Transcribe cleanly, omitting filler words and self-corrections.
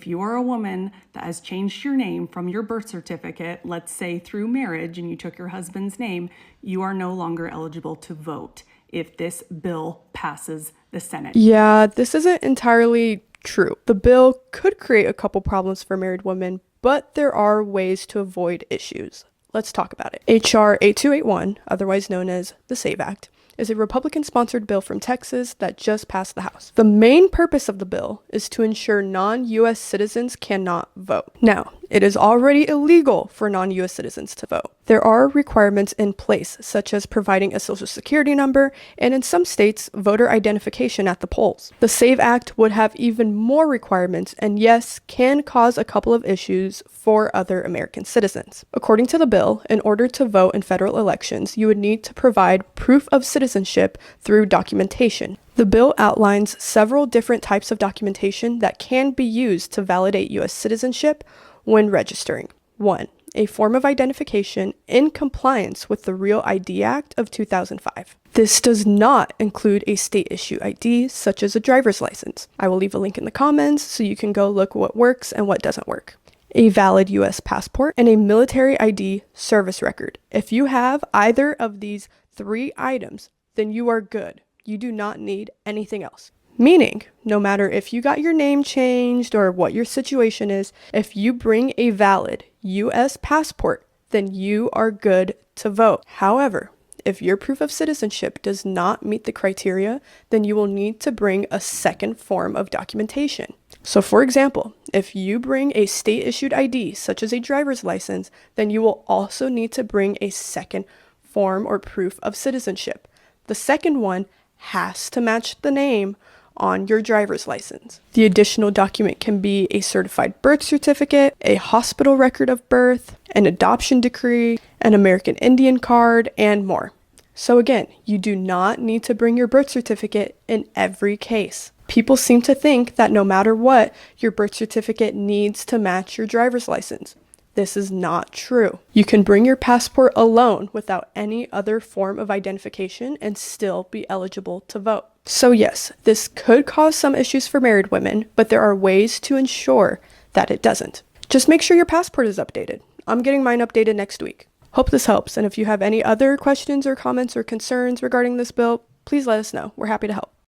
If you are a woman that has changed your name from your birth certificate, let's say through marriage, and you took your husband's name, you are no longer eligible to vote if this bill passes the Senate. Yeah, this isn't entirely true. The bill could create a couple problems for married women, but there are ways to avoid issues. Let's talk about it. H.R. 8281, otherwise known as the SAVE Act, is a Republican-sponsored bill from Texas that just passed the House. The main purpose of the bill is to ensure non-U.S. citizens cannot vote. Now, it is already illegal for non-U.S. citizens to vote. There are requirements in place, such as providing a social security number, and in some states, voter identification at the polls. The SAVE Act would have even more requirements, and yes, can cause a couple of issues for other American citizens. According to the bill, in order to vote in federal elections, you would need to provide proof of citizenship through documentation. The bill outlines several different types of documentation that can be used to validate U.S. citizenship when registering. 1. A form of identification in compliance with the Real ID Act of 2005. This does not include a state-issued ID, such as a driver's license. I will leave a link in the comments so you can go look what works and what doesn't work. A valid U.S. passport, and a military ID service record. If you have either of these 3 items, then you are good. You do not need anything else. Meaning, no matter if you got your name changed or what your situation is, if you bring a valid U.S. passport, then you are good to vote. However, if your proof of citizenship does not meet the criteria, then you will need to bring a second form of documentation. So for example, if you bring a state-issued ID, such as a driver's license, then you will also need to bring a second form or proof of citizenship. The second one has to match the name on your driver's license. The additional document can be a certified birth certificate, a hospital record of birth, an adoption decree, an American Indian card, and more. So again, you do not need to bring your birth certificate in every case. People seem to think that no matter what, your birth certificate needs to match your driver's license. This is not true. You can bring your passport alone without any other form of identification and still be eligible to vote. So yes, this could cause some issues for married women, but there are ways to ensure that it doesn't. Just make sure your passport is updated. I'm getting mine updated next week. Hope this helps, and if you have any other questions or comments or concerns regarding this bill, please let us know. We're happy to help.